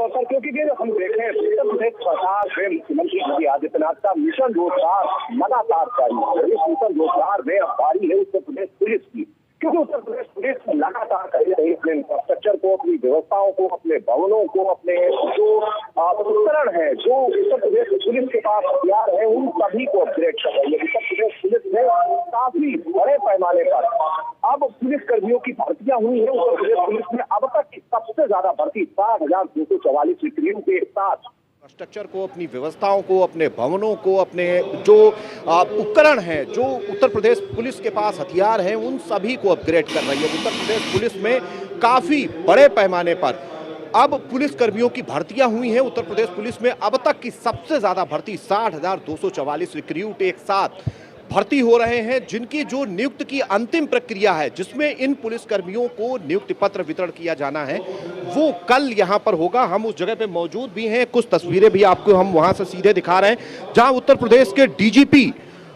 तौर पर, क्योंकि हम देख रहे हैं उत्तर प्रदेश सरकार में मुख्यमंत्री योगी आदित्यनाथ का मिशन रोजगार लगातार जारी है। इस मिशन रोजगार में अब बारी है उत्तर प्रदेश पुलिस की, क्योंकि उत्तर प्रदेश पुलिस लगातार कहीं ना कहीं अपने इंफ्रास्ट्रक्चर को, अपनी व्यवस्थाओं को, अपने भवनों को, अपने जो उपकरण है, जो उत्तर प्रदेश पुलिस के पास हथियार है, उन सभी को अपग्रेड कर रही है। उत्तर प्रदेश पुलिस में काफी बड़े पैमाने पर अब पुलिस कर्मियों की भर्तियां हुई है। उत्तर प्रदेश पुलिस में अब तक की सबसे ज्यादा भर्ती 60,244 रिक्रूट के साथ इंफ्रास्ट्रक्चर को, अपनी व्यवस्थाओं को, अपने भवनों को, अपने जो उपकरण हैं, जो उत्तर प्रदेश पुलिस के पास हथियार हैं, उन सभी को अपग्रेड कर रही है। उत्तर प्रदेश पुलिस में काफी बड़े पैमाने पर अब पुलिस कर्मियों की भर्तियां हुई हैं। उत्तर प्रदेश पुलिस में अब तक की सबसे ज्यादा भर्ती 60,244 रिक्रूट एक साथ भर्ती हो रहे हैं, जिनकी जो नियुक्त की अंतिम प्रक्रिया है, जिसमें इन पुलिस कर्मियों को नियुक्ति पत्र वितरण किया जाना है, वो कल यहां पर होगा। हम उस जगह पे मौजूद भी हैं, कुछ तस्वीरें भी आपको हम वहां से सीधे दिखा रहे हैं, जहां उत्तर प्रदेश के डीजीपी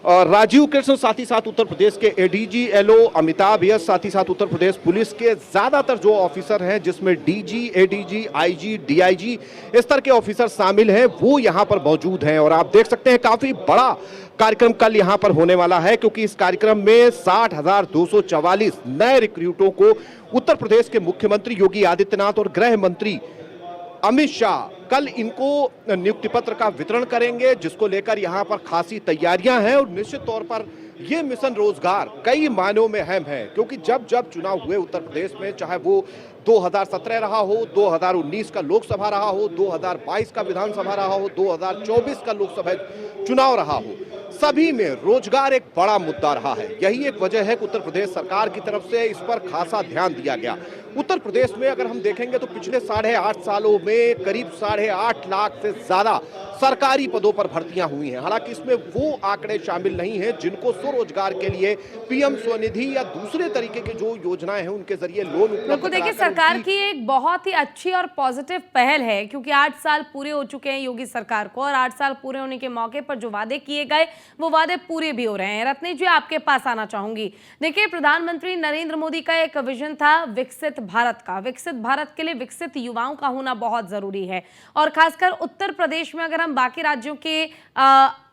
राजीव कृष्ण, साथ ही साथ उत्तर प्रदेश के एडीजी एलओ अमिताभ यस, साथ ही साथ उत्तर प्रदेश पुलिस के ज्यादातर जो ऑफिसर हैं, जिसमें डीजी, एडीजी, आईजी, डीआईजी इस तरह के ऑफिसर शामिल हैं, वो यहां पर मौजूद हैं। और आप देख सकते हैं काफी बड़ा कार्यक्रम कल यहां पर होने वाला है, क्योंकि इस कार्यक्रम में 60,244 नए रिक्रूटों को उत्तर प्रदेश के मुख्यमंत्री योगी आदित्यनाथ और गृह मंत्री अमित शाह कल इनको नियुक्ति पत्र का वितरण करेंगे, जिसको लेकर यहां पर खासी तैयारियां हैं। और निश्चित तौर पर ये मिशन रोजगार कई मायनों में अहम है, क्योंकि जब जब चुनाव हुए उत्तर प्रदेश में, चाहे वो 2017 रहा हो, 2019 का लोकसभा रहा हो, 2022 का विधानसभा रहा हो, 2024 का लोकसभा चुनाव रहा हो, सभी में रोजगार एक बड़ा मुद्दा रहा है। यही एक वजह है कि उत्तर प्रदेश सरकार की तरफ से इस पर खासा ध्यान दिया गया। उत्तर प्रदेश में अगर हम देखेंगे तो पिछले 8.5 सालों में करीब 8.5 लाख से ज्यादा सरकारी पदों पर भर्तियां हुई हैं। हालांकि इसमें वो आंकड़े शामिल नहीं हैं जिनको स्वरोजगार के लिए पीएम स्वनिधि या दूसरे तरीके की जो योजनाएं हैं उनके जरिए लोन उपलब्ध। देखिए, सरकार की एक बहुत ही अच्छी और पॉजिटिव पहल है, क्योंकि 8 साल पूरे हो चुके हैं योगी सरकार को, और 8 साल पूरे होने के मौके पर जो वादे किए गए वो वादे पूरे भी हो रहे हैं। रत्नेश जी, आपके पास आना चाहूंगी। देखिए, प्रधानमंत्री नरेंद्र मोदी का एक विजन था विकसित भारत का। विकसित भारत के लिए विकसित युवाओं का होना बहुत जरूरी है, और खासकर उत्तर प्रदेश में अगर हम बाकी राज्यों के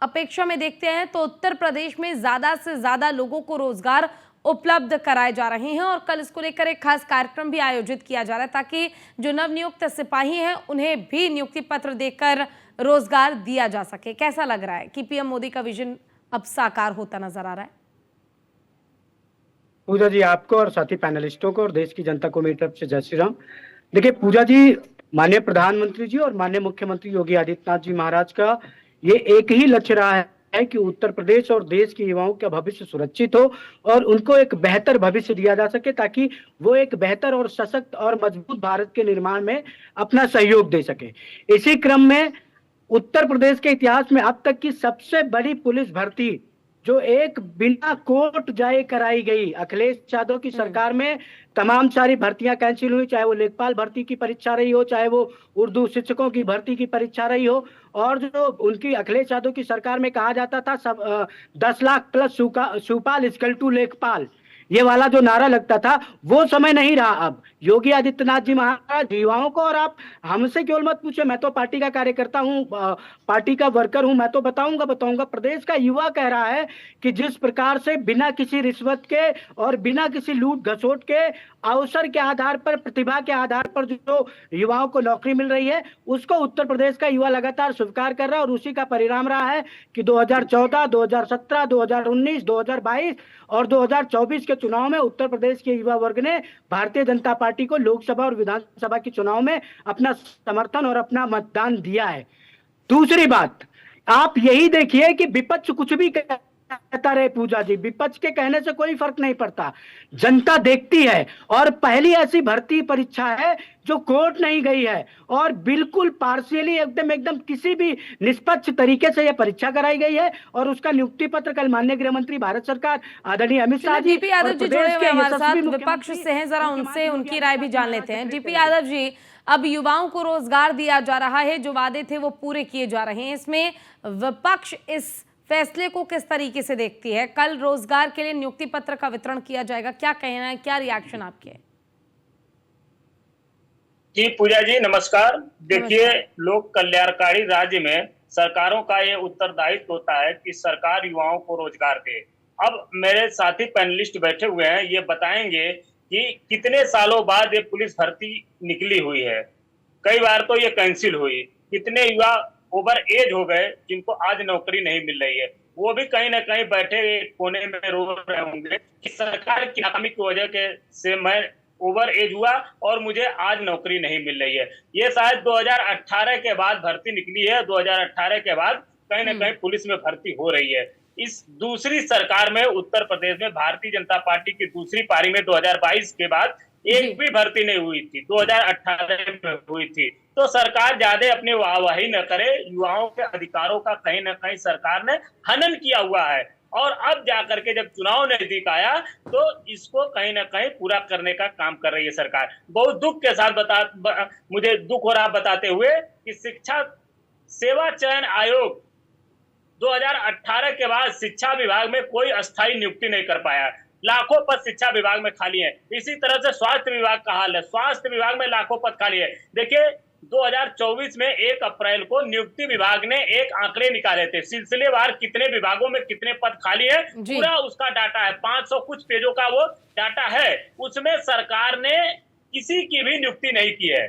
अपेक्षा में देखते हैं तो उत्तर प्रदेश में ज्यादा से ज्यादा लोगों को रोजगार उपलब्ध कराए जा रहे हैं। और कल इसको लेकर एक खास कार्यक्रम भी आयोजित किया जा रहा है, ताकि जो नवनियुक्त सिपाही हैं उन्हें भी नियुक्ति पत्र देकर रोजगार दिया जा सके। कैसा लग रहा है कि पीएम मोदी का विजन अब साकार होता नजर आ रहा है? पूजा जी, आपको और साथी पैनलिस्टों को और देश की जनता को मेरी तरफ से जय श्री राम। देखिए पूजा जी, माननीय प्रधानमंत्री जी और माननीय मुख्यमंत्री योगी आदित्यनाथ जी महाराज का ये एक ही लक्ष्य रहा है कि उत्तर प्रदेश और देश के युवाओं का भविष्य सुरक्षित हो और उनको एक बेहतर भविष्य दिया जा सके, ताकि वो एक बेहतर और सशक्त और मजबूत भारत के निर्माण में अपना सहयोग दे सके। इसी क्रम में उत्तर प्रदेश के इतिहास में अब तक की सबसे बड़ी पुलिस भर्ती जो एक बिना कोर्ट जाए कराई गई, अखिलेश यादव की सरकार में तमाम सारी भर्तियां कैंसिल हुई, चाहे वो लेखपाल भर्ती की परीक्षा रही हो, चाहे वो उर्दू शिक्षकों की भर्ती की परीक्षा रही हो, और जो उनकी अखिलेश यादव की सरकार में कहा जाता था सब 10 लाख प्लस सुपाल इक्वल टू लेखपाल, ये वाला जो नारा लगता था, वो समय नहीं रहा। अब योगी आदित्यनाथ जी महाराज युवाओं को, और आप हमसे केवल मत पूछे, मैं तो पार्टी का कार्यकर्ता हूँ, पार्टी का वर्कर हूँ, मैं तो बताऊंगा प्रदेश का युवा कह रहा है कि जिस प्रकार से बिना किसी रिश्वत के और बिना किसी लूट घसोट के अवसर के आधार पर, प्रतिभा के आधार पर जो युवाओं को नौकरी मिल रही है, उसको उत्तर प्रदेश का युवा लगातार स्वीकार कर रहा है। और उसी का परिणाम रहा है कि 2014, 2017, 2019, 2022 और 2024 के चुनाव में उत्तर प्रदेश के युवा वर्ग ने भारतीय जनता पार्टी को लोकसभा और विधानसभा के चुनाव में अपना समर्थन और अपना मतदान दिया है। दूसरी बात, आप यही देखिए कि विपक्ष कुछ भी कहता रहे पूजा जी, विपक्ष के कहने से कोई फर्क नहीं पड़ता, जनता देखती है। और पहली ऐसी भर्ती परीक्षा है जो कोर्ट नहीं गई है और बिल्कुल पार्शियली एकदम किसी भी निष्पक्ष तरीके से यह परीक्षा कराई गई है, और उसका नियुक्ति पत्र कल माननीय गृह मंत्री भारत सरकार आदरणीय अमित शाह जी डीपी यादव जी जुड़े हुए हमारे साथ, विपक्ष से हैं, जरा उनसे उनकी राय भी जान लेते हैं। डीपी यादव जी, अब युवाओं को रोजगार दिया जा रहा है, जो वादे थे वो पूरे किए जा रहे हैं, इसमें विपक्ष इस फैसले को किस तरीके से देखती है? कल रोजगार के लिए नियुक्ति पत्र का वितरण किया जाएगा, क्या कहना है, क्या रिएक्शन आपके? जी पूजा जी नमस्कार। देखिए, लोक कल्याणकारी राज्य में सरकारों का ये उत्तरदायित्व होता है कि सरकार युवाओं को रोजगार दे। अब मेरे साथी पैनलिस्ट बैठे हुए हैं, ये बताएंगे कि कितने सालों बाद ये पुलिस भर्ती निकली हुई है। कई बार तो ये कैंसिल हुई। कितने युवा ओवर एज हो गए जिनको आज नौकरी नहीं मिल रही है। वो भी कहीं ना कहीं बैठे एक कोने में रो रहे होंगे कि सरकार की नाकामी की वजह के से मैं ओवर एज हुआ और मुझे आज नौकरी नहीं मिल रही है। ये शायद 2018 के बाद भर्ती निकली है। 2018 के बाद कहीं ना कहीं पुलिस में भर्ती हो रही है। इस दूसरी सरकार में उत्तर प्रदेश में भारतीय जनता पार्टी की दूसरी पारी में 2022 के बाद एक भी भर्ती नहीं हुई थी। 2018 में हुई थी। तो सरकार ज्यादा अपनी वाहवाही न करे। युवाओं के अधिकारों का कहीं ना कहीं सरकार ने हनन किया हुआ है और अब जाकर के जब चुनाव नजदीक आया तो इसको कहीं ना कहीं पूरा करने का काम कर रही है सरकार। बहुत दुख के साथ मुझे दुख हो रहा बताते हुए कि शिक्षा सेवा चयन आयोग 2018 के बाद शिक्षा विभाग में कोई अस्थायी नियुक्ति नहीं कर पाया। लाखों पद शिक्षा विभाग में खाली है। इसी तरह से स्वास्थ्य विभाग का हाल है। स्वास्थ्य विभाग में लाखों पद खाली है। देखिए 2024 में 1 अप्रैल को नियुक्ति विभाग ने एक आंकड़े निकाले थे, सिलसिलेवार कितने विभागों में कितने पद खाली है, पूरा उसका डाटा है। 500 कुछ पेजों का वो डाटा है। उसमें सरकार ने किसी की भी नियुक्ति नहीं की है।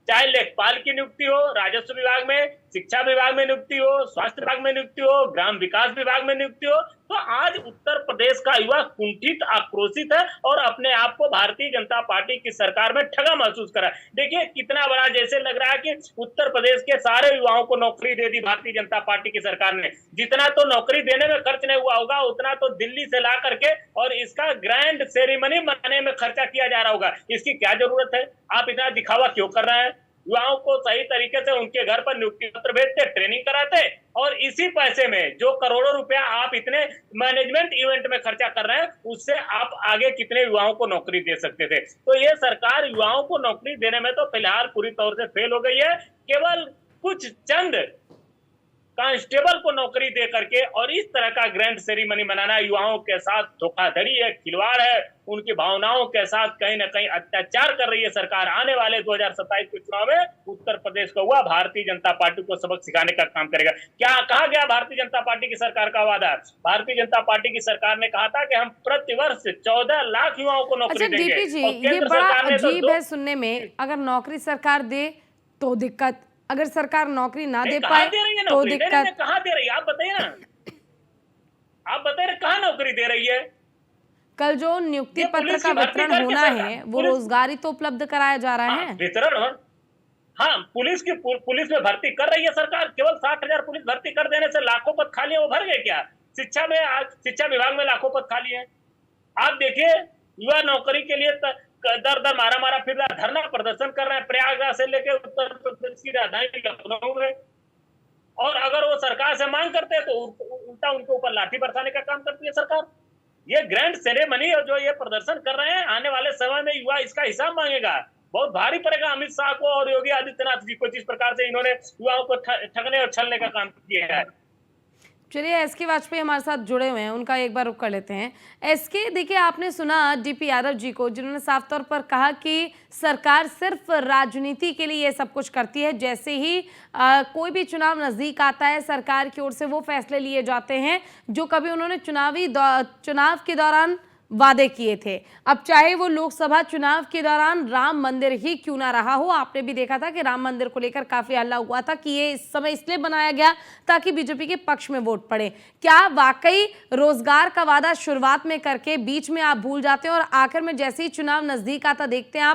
चाहे लेखपाल की नियुक्ति हो, राजस्व विभाग में, शिक्षा विभाग में नियुक्ति हो, स्वास्थ्य विभाग में नियुक्ति हो, ग्राम विकास विभाग में नियुक्ति हो। तो आज उत्तर प्रदेश का युवा कुंठित, आक्रोशित है और अपने आप को भारतीय जनता पार्टी की सरकार में ठगा महसूस कर रहा है। देखिए कितना बड़ा जैसे लग रहा है कि उत्तर प्रदेश के सारे युवाओं को नौकरी दे दी भारतीय जनता पार्टी की सरकार ने। जितना तो नौकरी देने में खर्च नहीं हुआ होगा उतना तो दिल्ली से ला करके और इसका ग्रैंड सेरेमनी मनाने में खर्चा किया जा रहा होगा। इसकी क्या जरूरत है? आप इतना दिखावा क्यों कर रहे हैं? युवाओं को सही तरीके से उनके घर पर नियुक्ति पत्र भेजते, ट्रेनिंग कराते और इसी पैसे में जो करोड़ों रुपया आप इतने मैनेजमेंट इवेंट में खर्चा कर रहे हैं उससे आप आगे कितने युवाओं को नौकरी दे सकते थे। तो ये सरकार युवाओं को नौकरी देने में तो फिलहाल पूरी तौर से फेल हो गई है। केवल कुछ चंद कांस्टेबल को नौकरी दे करके और इस तरह का ग्रैंड सेरेमनी मनाना युवाओं के साथ धोखाधड़ी है, खिलवाड़ है, उनकी भावनाओं के साथ कहीं ना कहीं अत्याचार कर रही है सरकार। आने वाले 2027 के चुनाव में उत्तर प्रदेश का हुआ भारतीय जनता पार्टी को सबक सिखाने का काम करेगा। क्या कहा गया भारतीय जनता पार्टी की सरकार का वादा? भारतीय जनता पार्टी की सरकार ने कहा था कि हम प्रतिवर्ष 14 लाख युवाओं को नौकरी देंगे। डीपी जी, ये बड़ा अजीब है सुनने में। अगर नौकरी सरकार दे तो दिक्कत, अगर सरकार नौकरी ना दे पाए तो दिक्कत। कहाँ दे रही है आप बताइए ना। आप बताइए कहाँ नौकरी दे रही है? कल जो नियुक्ति पत्र का वितरण होना है वो रोजगारी तो उपलब्ध कराया जा रहा है। वितरण हाँ, पुलिस में भर्ती कर रही है सरकार। केवल 60,000 पुलिस भर्ती कर देने से लाखों पद खाली है, वो भर गए क्या? शिक्षा में आज शिक्षा विभाग में लाखों पद खाली है। आप देखिए युवा नौकरी के लिए दर दर मारा फिर रहा, धरना प्रदर्शन कर रहे हैं प्रयागराज से लेकर उत्तर प्रदेश की राजधानी लखनऊ में। और अगर वो सरकार से मांग करते हैं तो उल्टा उनके ऊपर लाठी बरसाने का काम करती है सरकार। ये ग्रैंड सेरेमनी और जो ये प्रदर्शन कर रहे हैं आने वाले समय में युवा इसका हिसाब मांगेगा। बहुत भारी पड़ेगा अमित शाह को और योगी आदित्यनाथ जी को जिस प्रकार से इन्होंने युवाओं को ठगने और छलने का काम किया है। चलिए एसके वाजपेयी हमारे साथ जुड़े हुए हैं, उनका एक बार रुख कर लेते हैं। एसके, देखिए आपने सुना डीपी यादव जी को जिन्होंने साफ तौर पर कहा कि सरकार सिर्फ राजनीति के लिए ये सब कुछ करती है। जैसे ही कोई भी चुनाव नज़दीक आता है सरकार की ओर से वो फैसले लिए जाते हैं जो कभी उन्होंने चुनाव के दौरान वादे किए थे। अब चाहे वो लोकसभा चुनाव के दौरान राम मंदिर ही क्यों ना रहा हो, आपने भी देखा था कि राम मंदिर को लेकर काफी हल्ला हुआ था कि ये इस समय इसलिए बनाया गया ताकि बीजेपी के पक्ष में वोट पड़े। क्या वाकई रोजगार का वादा शुरुआत में करके बीच में आप भूल जाते हैं और आखिर में जैसे ही चुनाव नजदीक आता देखते हैं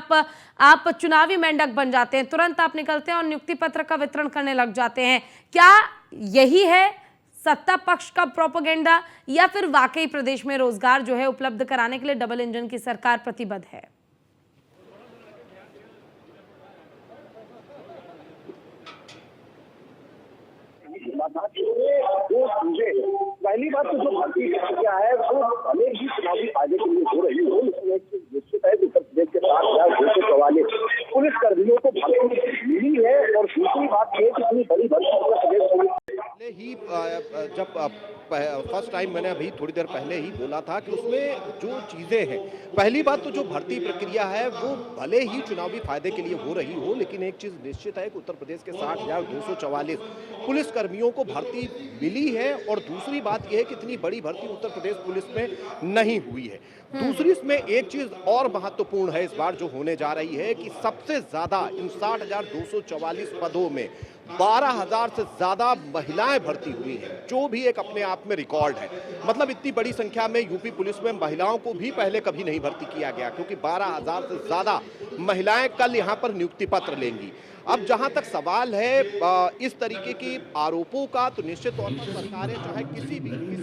आप चुनावी मेंढक बन जाते हैं, तुरंत आप निकलते हैं और नियुक्ति पत्र का वितरण करने लग जाते हैं? क्या यही है सत्ता पक्ष का प्रोपेगेंडा या फिर वाकई प्रदेश में रोजगार जो है उपलब्ध कराने के लिए डबल इंजन की सरकार प्रतिबद्ध है? पहली बात तो जो भर्ती प्रक्रिया है वो भले ही चुनावी फायदे के लिए हो रही हो, लेकिन एक निश्चित है कि उत्तर प्रदेश के 7,244 पुलिस कर्मियों को भर्ती मिली है। और दूसरी बात ये कि इतनी बड़ी भर्ती उत्तर प्रदेश ही जब फर्स्ट टाइम मैंने अभी थोड़ी देर पहले ही बोला था कि उसमें जो चीज़ें हैं, पहली बात तो जो भर्ती प्रक्रिया है वो भले ही चुनावी फायदे के लिए हो रही हो, लेकिन एक चीज़ निश्चित है कि उत्तर प्रदेश के 60,244 पुलिस कर्मियों को भर्ती मिली है। और दूसरी बात यह है कि इतनी बड़ी भर्ती उत्तर प्रदेश पुलिस में नहीं हुई है। दूसरी इसमें एक चीज़ और महत्वपूर्ण है इस बार जो होने जा रही है कि सबसे ज़्यादा इन 60,244 पदों में 12,000 से ज़्यादा महिलाएं भर्ती हुई हैं, जो भी एक अपने आप में रिकॉर्ड है। मतलब इतनी बड़ी संख्या में यूपी पुलिस में महिलाओं को भी पहले कभी नहीं भर्ती किया गया, क्योंकि 12,000 से ज़्यादा महिलाएं कल यहां पर नियुक्ति पत्र लेंगी। अब जहां तक सवाल है इस तरीके की आरोपों का, तो निश्चित तौर पर सरकारें चाहे किसी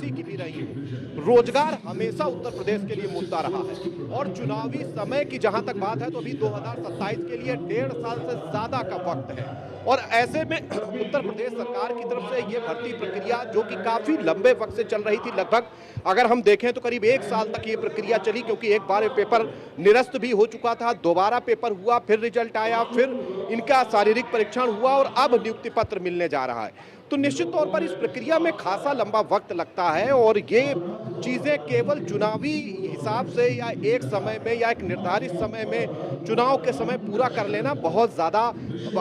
की भी रही हो, रोजगार हमेशा उत्तर प्रदेश के लिए मुद्दा रहा है। और चुनावी समय की जहां तक बात है तो अभी 2027 के लिए 1.5 साल से ज्यादा का वक्त है। और ऐसे में उत्तर प्रदेश सरकार की तरफ से ये भर्ती प्रक्रिया जो कि काफी लंबे वक्त से चल रही थी, लगभग अगर हम देखें तो करीब 1 साल तक ये प्रक्रिया चली, क्योंकि एक बार पेपर निरस्त भी हो चुका था, दोबारा पेपर हुआ, फिर रिजल्ट आया, फिर इनका शारीरिक परीक्षण हुआ और अब नियुक्ति पत्र मिलने जा रहा है। तो निश्चित तौर पर इस प्रक्रिया में खासा लंबा वक्त लगता है और ये चीज़ें केवल चुनावी हिसाब से या एक समय में या एक निर्धारित समय में चुनाव के समय पूरा कर लेना बहुत ज़्यादा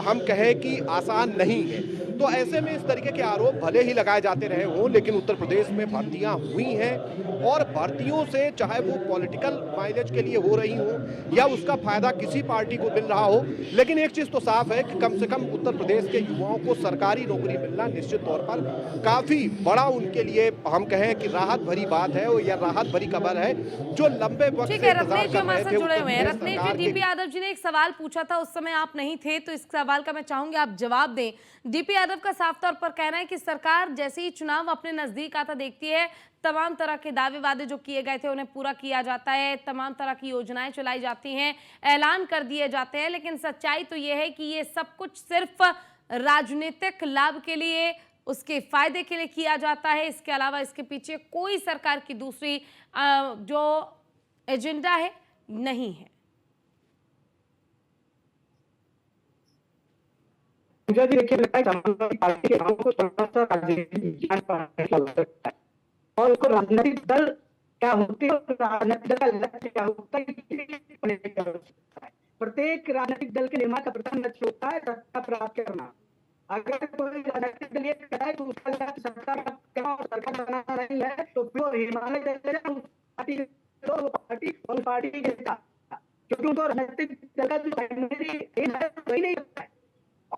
हम कहें कि आसान नहीं है। तो ऐसे में इस तरीके के आरोप भले ही लगाए जाते रहे हों, लेकिन उत्तर प्रदेश में भर्तियां हुई हैं और भर्तियों से चाहे वो पॉलिटिकल माइलेज के लिए हो रही हो या उसका फायदा किसी पार्टी को मिल रहा हो, लेकिन एक चीज़ तो साफ है कि कम से कम उत्तर प्रदेश के युवाओं को सरकारी नौकरी मिलना निश्चित तौर पर काफी बड़ा उनके लिए हम कहें कि राहत भरी बात है या राहत भरी खबर है, जो लंबे वक्त से इंतजार कर रहे थे। जुड़े हुए हैं रत्नेश जी, डीपी यादव जी ने एक सवाल पूछा था, उस समय आप नहीं थे, तो इस सवाल का मैं चाहूंगी आप जवाब दें। डीपी यादव का साफ तौर पर कहना है कि सरकार जैसे ही चुनाव अपने नजदीक आता देखती है, तमाम तरह के दावे वादे जो किए गए थे उन्हें पूरा किया जाता है, तमाम तरह की योजनाएं चलाई जाती हैं, ऐलान कर दिए जाते हैं, लेकिन सच्चाई तो यह है कि ये सब कुछ सिर्फ राजनीतिक लाभ के लिए, उसके फायदे के लिए किया जाता है। इसके अलावा इसके पीछे कोई सरकार की दूसरी जो एजेंडा है नहीं है। पूजा जी देखिए, लगता है समाजवादी पार्टी के नाम को थोड़ा सा राजनीतिक ज्ञान पढ़ाने की आवश्यकता है, और उसको राजनीतिक दल क्या होती है और राजनीतिक दल का लक्ष्य क्या होता है, प्रत्येक राजनीतिक दल के निर्माण का प्रथम लक्ष्य होता है सत्ता प्राप्त करना। अगर कोई राजनीतिक दल ये कहता है तो उसका लक्ष्य सरकार करना और सरकार बनाना नहीं है, तो वो हिमालय जैसे उस पार्टी और पार्टी के नेता, क्योंकि उनको राजनीतिक दल का जो प्राइमरी एम है वही नहीं होता है।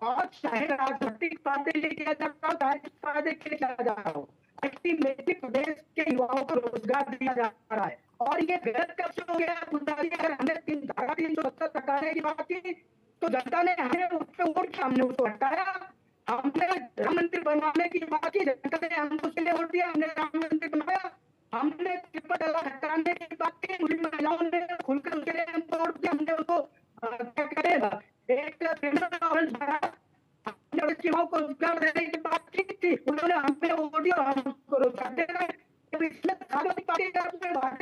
और चाहे राजनीतिक फायदे लिए किया जाता हो, चाहे फायदे के लिए किया जा रहा हो, अल्टीमेटली प्रदेश के युवाओं को रोजगार दिया जा रहा है। और ये गलत कब से हो गया? अगर हमने 370 सरकारें की बात की तो जनता ने हमें उस पर वोट किया, हमने उसको हटाया। हमने राम मंदिर बनवाने की बात की, जनता ने हमको उसके लिए वोट दिया, हमने राम मंदिर बनवाया। हमने हटाने की बात की, मुस्लिम महिलाओं ने खुलकर उसके लिए हमको वोट दिया, हमने उसको क्या करेगा एक चुनाव को रोजगार देने की बात की थी, उन्होंने हमें वोट दिया, हमको रोजगार दे रहे हैं।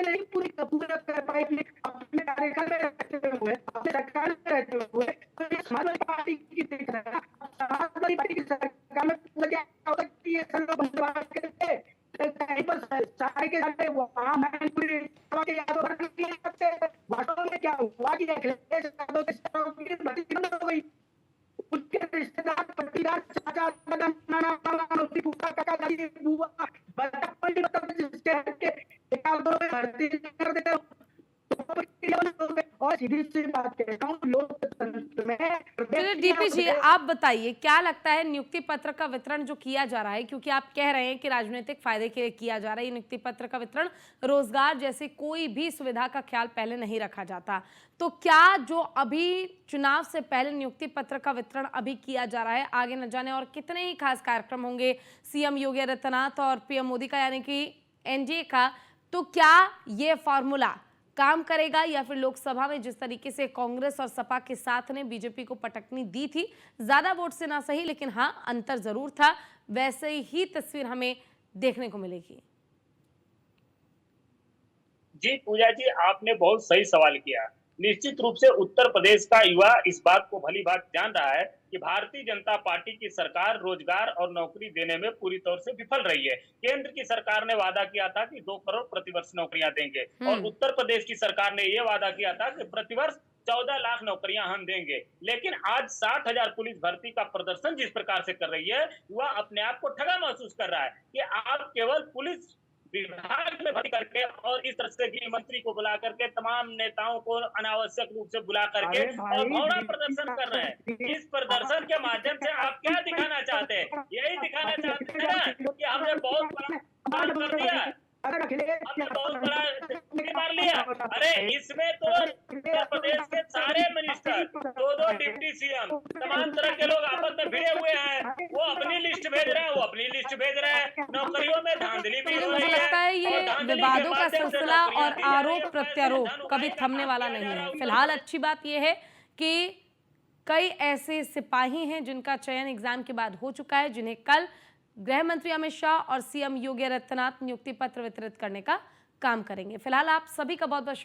नहीं पूरी पूरा कर पाई अपने कार्यकाल में रहते हुए, अपने सरकार में रहते हुए, तो ये समाजवादी पार्टी की समाजवादी पार्टी की सरकार में क्या होता है कि ये सब बंदोबस्त करते कहीं पर चाय के जाते वहां मैनपुरी के यादव करते वास्तव में क्या हुआ कि अखिलेश यादव के भर्ती बंद हो गई। उसके रिश्तेदार पट्टीदार चाचा नाना उसकी फूफा काका दादी बुआ भर्ती कर देते हो। और सीधी सी बात कहता हूँ, लोकतंत्र में डीपी जी आप बताइए, क्या लगता है नियुक्ति पत्र का वितरण जो किया जा रहा है, क्योंकि आप कह रहे हैं कि राजनीतिक फायदे के लिए किया जा रहा है, नियुक्ति पत्र का वितरण रोजगार जैसी कोई भी सुविधा का ख्याल पहले नहीं रखा जाता, तो क्या जो अभी चुनाव से पहले नियुक्ति पत्र का वितरण अभी किया जा रहा है, आगे न जाने और कितने ही खास कार्यक्रम होंगे सीएम योगी आदित्यनाथ और पीएम मोदी का यानी कि एनडीए का, तो क्या ये फॉर्मूला काम करेगा या फिर लोकसभा में जिस तरीके से कांग्रेस और सपा के साथ ने बीजेपी को पटकनी दी थी, ज्यादा वोट से ना सही लेकिन हाँ अंतर जरूर था, वैसे ही तस्वीर हमें देखने को मिलेगी? जी पूजा जी, आपने बहुत सही सवाल किया। निश्चित रूप से उत्तर प्रदेश का युवा इस बात को भली बात जान रहा है कि भारतीय जनता पार्टी की सरकार रोजगार और नौकरी देने में पूरी तौर से विफल रही है। केंद्र की सरकार ने वादा किया था कि 2 करोड़ प्रतिवर्ष नौकरियां देंगे और उत्तर प्रदेश की सरकार ने यह वादा किया था कि प्रतिवर्ष 14 लाख नौकरियां हम देंगे। लेकिन आज 60,000 पुलिस भर्ती का प्रदर्शन जिस प्रकार से कर रही है, वह अपने आप को ठगा महसूस कर रहा है कि आप केवल पुलिस विभाग में भर्ती करके और इस तरह से गृह मंत्री को बुला करके तमाम नेताओं को अनावश्यक रूप से बुला करके और मौन प्रदर्शन कर रहे हैं। इस प्रदर्शन के माध्यम से आप क्या दिखाना चाहते हैं? यही दिखाना चाहते हैं ना कि हमने बहुत बड़ा काम कर दिया, हमने बहुत बड़ा मार लिया। अरे इसमें तो उत्तर प्रदेश के सारे मिनिस्टर, 2 डिप्टी सीएम, तमाम तरह के लोग आपस में भिड़े हुए हैं। वो अपनी लिस्ट भेज रहे हैं, वो अपनी लिस्ट भेज रहे हैं। नौकरियों में धांधली भी हो रही लगता है है। ये विवादों का सिलसिला और आरोप प्रत्यारोप कभी थमने वाला नहीं है। फिलहाल अच्छी बात यह है कि कई ऐसे सिपाही हैं जिनका चयन एग्जाम के बाद हो चुका है, जिन्हें कल गृह मंत्री अमित शाह और सीएम योगी आदित्यनाथ नियुक्ति पत्र वितरित करने का काम करेंगे। फिलहाल आप सभी का बहुत बहुत शुक्रिया।